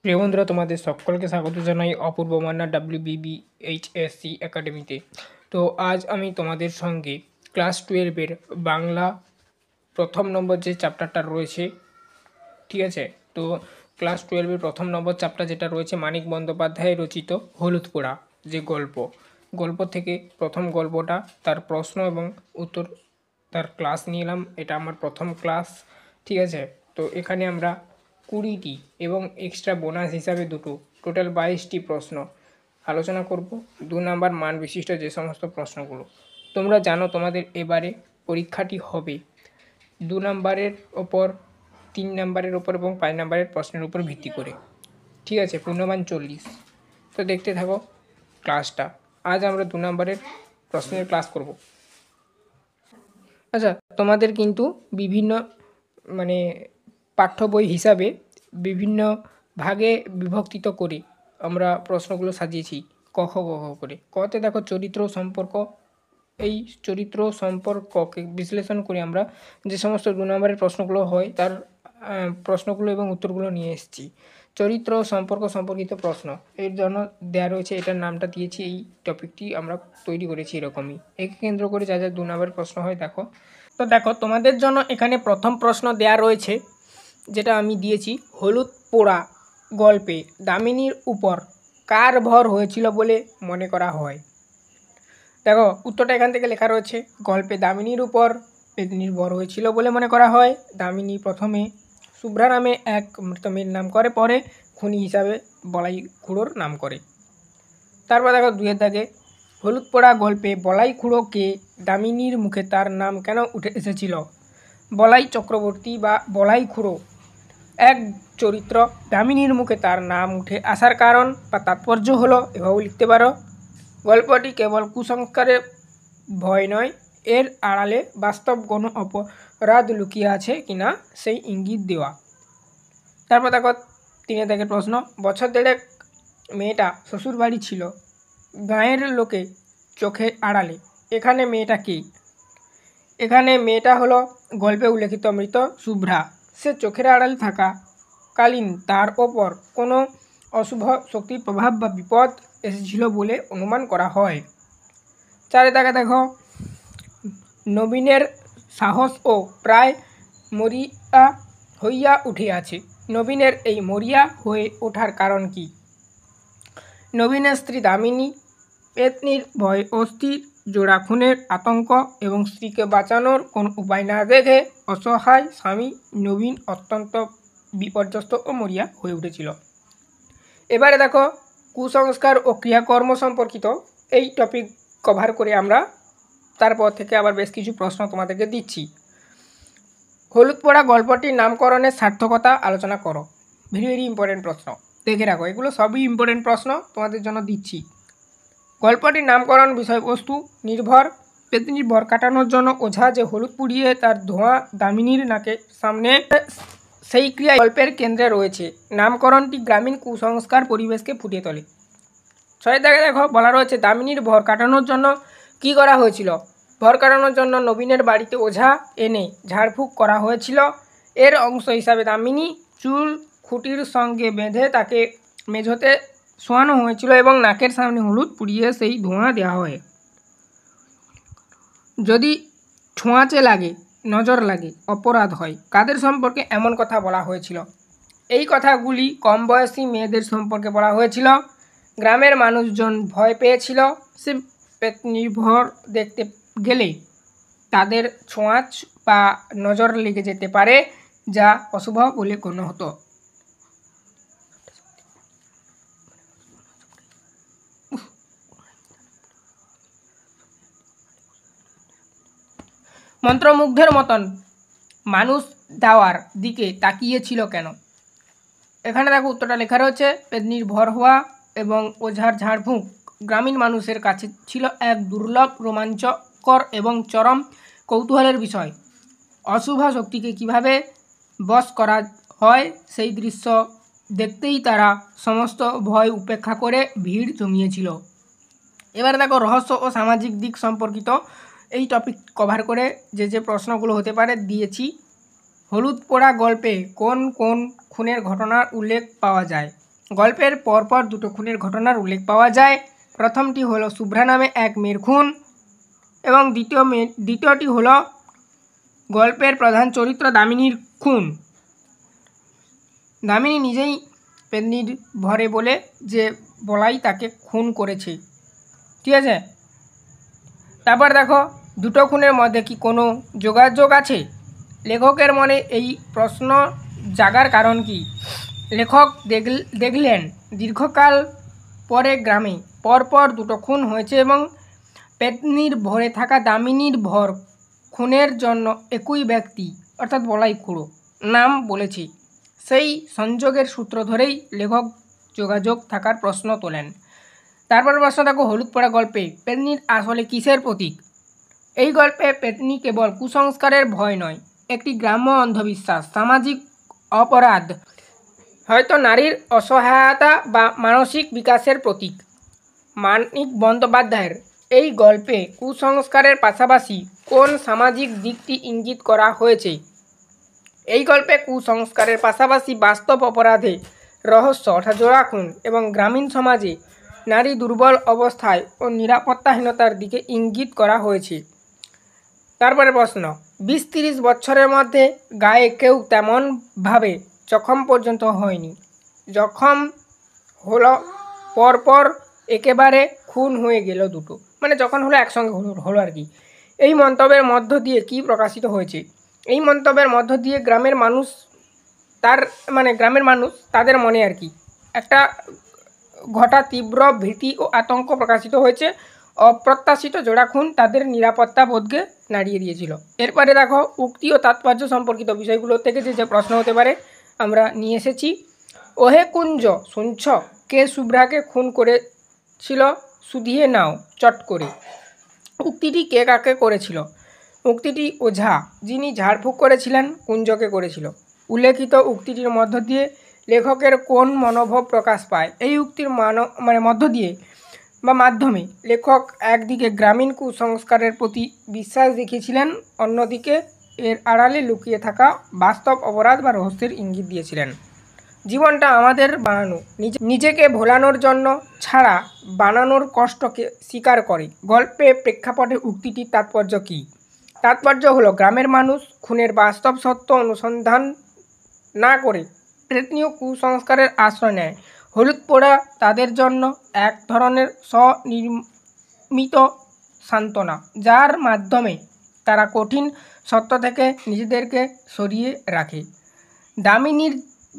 প্রিয় বন্ধুরা, তোমাদের সকলকে স্বাগত জানাই অপূর্ব মান্না WBBHSC একাডেমিতে। তো আজ আমি তোমাদের সঙ্গে ক্লাস 12-এর বাংলা প্রথম নম্বর যে চ্যাপ্টারটা রয়েছে, ঠিক আছে, তো ক্লাস 12-এর প্রথম নম্বর চ্যাপ্টার যেটা রয়েছে মানিক বন্দ্যোপাধ্যায় রচিত হলুদ পোড়া যে গল্প থেকে প্রথম গল্পটা, তার প্রশ্ন এবং উত্তর, তার ক্লাস নিয়ে এলাম। এটা আমার প্রথম ক্লাস, ঠিক আছে। তো এখানে আমরা 20টি এবং এক্সট্রা বোনাস হিসাবে দুটো, টোটাল 22টি প্রশ্ন আলোচনা করব। 2 নাম্বার মান বিশিষ্ট যে সমস্ত প্রশ্নগুলো তোমরা জানো, তোমাদের এবারে পরীক্ষাটি হবে 2 নাম্বারের ওপর, 3 নাম্বারের ওপর এবং 5 নাম্বারের প্রশ্নের উপর ভিত্তি করে, ঠিক আছে, পূর্ণমান 40। তো দেখতে থাকো ক্লাসটা। আজ আমরা 2 নাম্বারের প্রশ্নের ক্লাস করব। আচ্ছা, তোমাদের কিন্তু বিভিন্ন পাঠ্য বই হিসাবে বিভিন্ন ভাগে বিভক্তিত করে আমরা প্রশ্নগুলো সাজিয়েছি ক খ গ ঘ করে। কতে দেখো চরিত্র সম্পর্ক, এই চরিত্র সম্পর্ককে বিশ্লেষণ করে আমরা যে সমস্ত 2 নম্বরের প্রশ্নগুলো হয় তার প্রশ্নগুলো এবং উত্তরগুলো নিয়ে এসেছি। চরিত্র সম্পর্ক সম্পর্কিত প্রশ্ন এর জন্য দেওয়া রয়েছে, এটার নামটা দিয়েছি, এই টপিকটি আমরা তৈরি করেছি এরকমই। একে কেন্দ্র করে যা যা 2 নম্বরের প্রশ্ন হয় দেখো। তো দেখো, তোমাদের জন্য এখানে প্রথম প্রশ্ন দেয়া রয়েছে, যেটা আমি দিয়েছি, হলুদ পোড়া গল্পে দামিনীর উপর কার ভর হয়েছিল বলে মনে করা হয়। দেখো উত্তরটা এখান থেকে লেখা রয়েছে, গল্পে দামিনীর উপর পেতনির ভর হয়েছিল বলে মনে করা হয়। দামিনী প্রথমে শুভ্রা নামে এক মৃতমের নাম করে, পরে খুনি হিসাবে বলাই খুড়োর নাম করে। তারপর দেখো 2-এর দাগে, হলুদ পোড়া গল্পে বলাই খুড়োকে দামিনীর মুখে তার নাম কেন উঠে এসেছিল। বলাই চক্রবর্তী বা বলাই খুড়ো এক চরিত্র, দামিনীর মুখে তার নাম উঠে আসার কারণ বা তাৎপর্য হলো এভাবে লিখতে পারো, গল্পটি কেবল কুসংস্কারের ভয় নয়, এর আড়ালে বাস্তব কোনো অপরাধ লুকিয়ে আছে কিনা সেই ইঙ্গিত দেওয়া। তারপর দেখো 3-এর দাগের প্রশ্ন, বছর দেড়েক মেয়েটা শ্বশুর বাড়ি ছিল, গাঁয়ের লোকে চোখে আড়ালে, এখানে মেয়েটা কে। এখানে মেয়েটা হলো গল্পে উল্লেখিত মৃত শুভ্রা। সে চোখের আড়ালে থাকা কালীন তার ওপর কোনো অশুভ শক্তির প্রভাব বা বিপদ এসেছিল বলে অনুমান করা হয়। 4-এর দাগে দেখো, নবীনের সাহস ও প্রায় মরিয়া হইয়া উঠিয়াছে। নবীনের এই মরিয়া হয়ে ওঠার কারণ কি। নবীনের স্ত্রী দামিনী পেতনির ভয়, অস্থির জোড়া খুনের আতঙ্ক এবং স্ত্রীকে বাঁচানোর কোনো উপায় না দেখে অসহায় স্বামী নবীন অত্যন্ত বিপর্যস্ত ও মরিয়া হয়ে উঠেছিল। এবারে দেখো, কুসংস্কার ও ক্রিয়াকর্ম সম্পর্কিত এই টপিক কভার করে আমরা তারপর থেকে আবার বেশ কিছু প্রশ্ন তোমাদেরকে দিচ্ছি। হলুদ পোড়া গল্পটির নামকরণের সার্থকতা আলোচনা করো। ভেরি ভেরি ইম্পর্টেন্ট প্রশ্ন, দেখে রাখো, এগুলো সবই ইম্পর্টেন্ট প্রশ্ন তোমাদের জন্য দিচ্ছি। গল্পটির নামকরণ বিষয়বস্তু নির্ভর, পেতনির ভর কাটানোর জন্য ওঝা যে হলুদ পুড়িয়ে তার ধোঁয়া দামিনীর নাকের সামনে, সেই ক্রিয়া গল্পের কেন্দ্রে রয়েছে। নামকরণটি গ্রামীণ কুসংস্কার পরিবেশকে ফুটিয়ে তোলে। 6-এর দাগে দেখো, বলা রয়েছে দামিনীর ভর কাটানোর জন্য কি করা হয়েছিল। ভর কাটানোর জন্য নবীনের বাড়িতে ওঝা এনে ঝাড়ফুঁক করা হয়েছিল। এর অংশ হিসাবে দামিনী চুল খুঁটির সঙ্গে বেঁধে তাকে মেঝোতে শোয়ানো হয়েছিল এবং নাকের সামনে হলুদ পুড়িয়ে সেই ধোঁয়া দেওয়া হয়। যদি ছোঁয়াচে লাগে, নজর লাগে, অপরাধ হয়, কাদের সম্পর্কে এমন কথা বলা হয়েছিল। এই কথাগুলি কম বয়সী মেয়েদের সম্পর্কে বলা হয়েছিল। গ্রামের মানুষজন ভয় পেয়েছিল সে পেতনির্ভর দেখতে গেলে তাদের ছোঁয়াচ বা নজর লেগে যেতে পারে, যা অশুভ বলে গণ্য হতো। মন্ত্রমুগ্ধের মতন মানুষ দেওয়ার দিকে তাকিয়েছিল কেন। এখানে দেখো উত্তরটা লেখা রয়েছে, পেতনির ভর হওয়া এবং ওঝার ঝাড়ফুঁক গ্রামীণ মানুষের কাছে ছিল এক দুর্লভ, রোমাঞ্চকর এবং চরম কৌতূহলের বিষয়। অশুভ শক্তিকে কিভাবে বশ করা হয় সেই দৃশ্য দেখতেই তারা সমস্ত ভয় উপেক্ষা করে ভিড় জমিয়েছিল। এবারে দেখো, রহস্য ও সামাজিক দিক সম্পর্কিত এই টপিক কভার করে যে যে প্রশ্নগুলো হতে পারে দিয়েছি। হলুদ পোড়া গল্পে কোন কোন খুনের ঘটনার উল্লেখ পাওয়া যায়। গল্পের পরপর দুটো খুনের ঘটনার উল্লেখ পাওয়া যায়। প্রথমটি হলো শুভ্রা নামে এক মেয়ের খুন এবং দ্বিতীয়টি হলো গল্পের প্রধান চরিত্র দামিনীর খুন। দামিনী নিজেই পেতনির ভরে বলে যে বলাই তাকে খুন করেছে। ঠিক আছে, তারপর দেখো দুটো খুনের মধ্যে কি কোনো যোগাযোগ আছে? লেখকের মনে এই প্রশ্ন জাগার কারণ কি? লেখক দেখলেন দীর্ঘকাল পরে গ্রামে পরপর দুটো খুন হয়েছে এবং পেতনির ভরে থাকা দামিনীর ভর খুনের জন্য একই ব্যক্তি অর্থাৎ বলাই খুড়ো নাম বলেছি। সেই সংযোগের সূত্র ধরেই লেখক যোগাযোগ থাকার প্রশ্ন তোলেন। তারপর প্রশ্ন দেখো, হলুদ পড়া গল্পে পেতনির আসলে কিসের প্রতীক? এই গল্পে পেতনি কেবল কুসংস্কারের ভয় নয়, একটি গ্রাম্য অন্ধবিশ্বাস, সামাজিক অপরাধ, হয়তো নারীর অসহায়তা বা মানসিক বিকাশের প্রতীক। মানিক বন্দ্যোপাধ্যায়ের এই গল্পে কুসংস্কারের পাশাপাশি কোন সামাজিক দিকটি ইঙ্গিত করা হয়েছে? এই গল্পে কুসংস্কারের পাশাপাশি বাস্তব অপরাধে রহস্য অর্থাৎ জোড়া খুন এবং গ্রামীণ সমাজে নারী দুর্বল অবস্থায় ও নিরাপত্তাহীনতার দিকে ইঙ্গিত করা হয়েছে। তারপরে প্রশ্ন, 20-30 বছরের মধ্যে গায়ে কেউ তেমনভাবে জখম পর্যন্ত হয়নি, জখম হলো পরপর একেবারে খুন হয়ে গেল দুটো, মানে যখন হলো একসঙ্গে হলো আর কি। এই মন্তব্যের মধ্য দিয়ে কি প্রকাশিত হয়েছে? এই মন্তব্যের মধ্য দিয়ে গ্রামের মানুষ তাদের মনে আর কি একটা ঘটা তীব্র ভীতি ও আতঙ্ক প্রকাশিত হয়েছে। অপ্রত্যাশিত জোড়া খুন তাদের নিরাপত্তা বোধকে নাড়িয়ে দিয়েছিল। এরপরে দেখো উক্তি ও তাৎপর্য সম্পর্কিত বিষয়গুলো থেকে যে প্রশ্ন হতে পারে আমরা নিয়ে এসেছি। ওহে কুঞ্জ শুনছ, কে শুভ্রাকে খুন করেছিল শুধিয়ে নাও চট করে। উক্তিটি কে কাকে করেছিল? উক্তিটি ওঝা, যিনি ঝাড়ফুঁক করেছিলেন, কুঞ্জকে করেছিল। উল্লেখিত উক্তিটির মধ্য দিয়ে লেখকের কোন মনোভাব প্রকাশ পায়? এই উক্তির মধ্য দিয়ে বা মাধ্যমে লেখক একদিকে গ্রামীণ কুসংস্কারের প্রতি বিশ্বাস দেখিয়েছিলেন, অন্যদিকে এর আড়ালে লুকিয়ে থাকা বাস্তব অপরাধ বা রহস্যের ইঙ্গিত দিয়েছিলেন। জীবনটা আমাদের বানানো, নিজেকে ভোলানোর জন্য ছাড়া বানানোর কষ্টকে স্বীকার করে। গল্পে প্রেক্ষাপটে উক্তিটির তাৎপর্য কী? তাৎপর্য হলো গ্রামের মানুষ খুনের বাস্তব সত্য অনুসন্ধান না করে পেতনি ও কুসংস্কারের আশ্রয় নেয়। হলুদ পোড়া তাদের জন্য এক ধরনের স্বনির্মিত সান্ত্বনা, যার মাধ্যমে তারা কঠিন সত্য থেকে নিজেদেরকে সরিয়ে রাখে। দামিনীর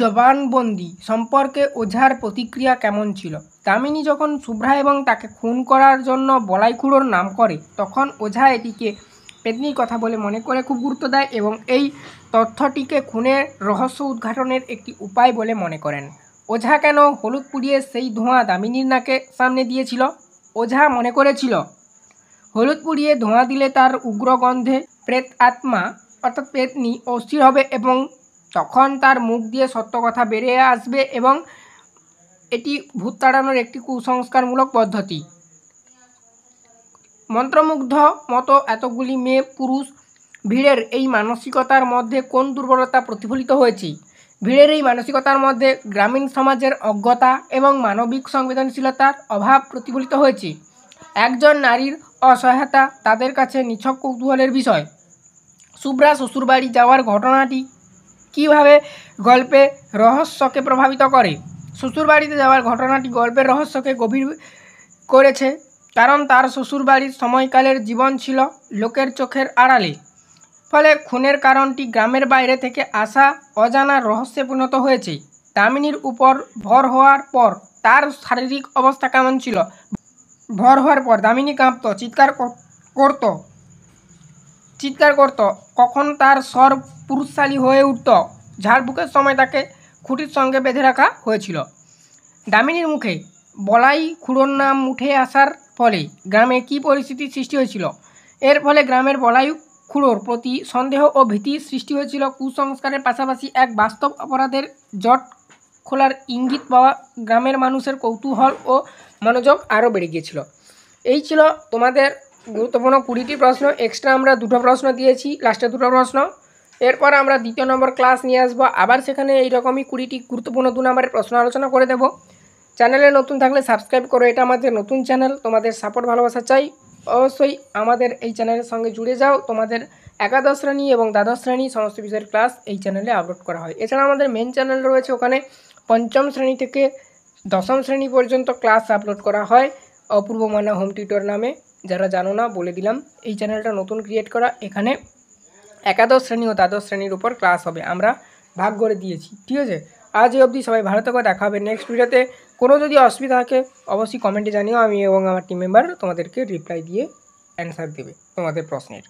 জবানবন্দি সম্পর্কে ওঝার প্রতিক্রিয়া কেমন ছিল? দামিনী যখন শুভ্রা এবং তাকে খুন করার জন্য বলাই খুড়োর নাম করে, তখন ওঝা এটিকে পেতনির কথা বলে মনে করে খুব গুরুত্ব দেয় এবং এই তথ্যটিকে খুনের রহস্য উদ্ঘাটনের একটি উপায় বলে মনে করেন। ওঝা কেন হলুদ পুড়িয়ে সেই ধোঁয়া দামিনীর নাকে সামনে দিয়েছিল? ওঝা মনে করেছিল হলুদ পুড়িয়ে ধোঁয়া দিলে তার উগ্র গন্ধে প্রেত আত্মা অর্থাৎ পেতনি অস্থির হবে এবং তখন তার মুখ দিয়ে সত্য কথা বেরিয়ে আসবে এবং এটি ভূত তাড়ানোর একটি কুসংস্কারমূলক পদ্ধতি। মন্ত্রমুগ্ধ মতো এতগুলি মেয়ে পুরুষ ভিড়ের এই মানসিকতার মধ্যে কোন দুর্বলতা প্রতিফলিত হয়েছে? ভিড়ের এই মানসিকতার মধ্যে গ্রামীণ সমাজের অজ্ঞতা এবং মানবিক সংবেদনশীলতার অভাব প্রতিফলিত হয়েছে। একজন নারীর অসহায়তা তাদের কাছে নিছক কৌতূহলের বিষয়। শুভ্রা শ্বশুরবাড়ি যাওয়ার ঘটনাটি কীভাবে গল্পে রহস্যকে প্রভাবিত করে? শ্বশুরবাড়িতে যাওয়ার ঘটনাটি গল্পের রহস্যকে গভীর করেছে, কারণ তার শ্বশুরবাড়ির সময়কালের জীবন ছিল লোকের চোখের আড়ালে। ফলে খুনের কারণটি গ্রামের বাইরে থেকে আসা অজানা রহস্যে পরিণত হয়েছে। দামিনীর উপর ভর হওয়ার পর তার শারীরিক অবস্থা কেমন ছিল? ভর হওয়ার পর দামিনী কাঁপত, চিৎকার করত, কখন তার স্বর পুরুষশালী হয়ে উঠত। ঝাড়ফুঁকের সময় তাকে খুঁটির সঙ্গে বেঁধে রাখা হয়েছিল। দামিনীর মুখে বলাই খুড়োর নাম উঠে আসার ফলে গ্রামে কী পরিস্থিতির সৃষ্টি হয়েছিল? এর ফলে গ্রামের বলাই খুড়োর প্রতি সন্দেহ ও ভীতির সৃষ্টি হয়েছিল। কুসংস্কারের পাশাপাশি এক বাস্তব অপরাধের জট খোলার ইঙ্গিত পাওয়া গ্রামের মানুষের কৌতূহল ও মনোযোগ আরও বেড়ে গিয়েছিল। এই ছিল তোমাদের গুরুত্বপূর্ণ 20টি প্রশ্ন। এক্সট্রা আমরা 2টো প্রশ্ন দিয়েছি, লাস্টে 2টো প্রশ্ন। এরপর আমরা 2য় নম্বর ক্লাস নিয়ে আসবো, আবার সেখানে এইরকমই 20টি গুরুত্বপূর্ণ 2 নম্বরের প্রশ্ন আলোচনা করে দেবো। চ্যানেলে নতুন থাকলে সাবস্ক্রাইব করো, এটা আমাদের নতুন চ্যানেল, তোমাদের সাপোর্ট ভালোবাসা চাই। অবশ্যই আমাদের এই চ্যানেলের সঙ্গে জুড়ে যাও। তোমাদের একাদশ শ্রেণী এবং দ্বাদশ শ্রেণী সমস্ত বিষয়ের ক্লাস এই চ্যানেলে আপলোড করা হয়। এছাড়া আমাদের মেন চ্যানেল রয়েছে, ওখানে পঞ্চম শ্রেণী থেকে দশম শ্রেণী পর্যন্ত ক্লাস আপলোড করা হয় অপূর্ব মানা হোম টিউটর নামে। যারা জানো না বলে দিলাম, এই চ্যানেলটা নতুন ক্রিয়েট করা। এখানে একাদশ শ্রেণী ও দ্বাদশ শ্রেণীর উপর ক্লাস হবে, আমরা ভাগ করে দিয়েছি। ঠিক আছে, আজ এই অবধি, সবাই ভালো থাকো, দেখা হবে নেক্সট ভিডিওতে। কোনো যদি অসুবিধা থাকে অবশ্যই কমেন্টে জানিও, আমি এবং আমার টিম মেম্বার তোমাদেরকে রিপ্লাই দিয়ে অ্যান্সার দেবে তোমাদের প্রশ্নের।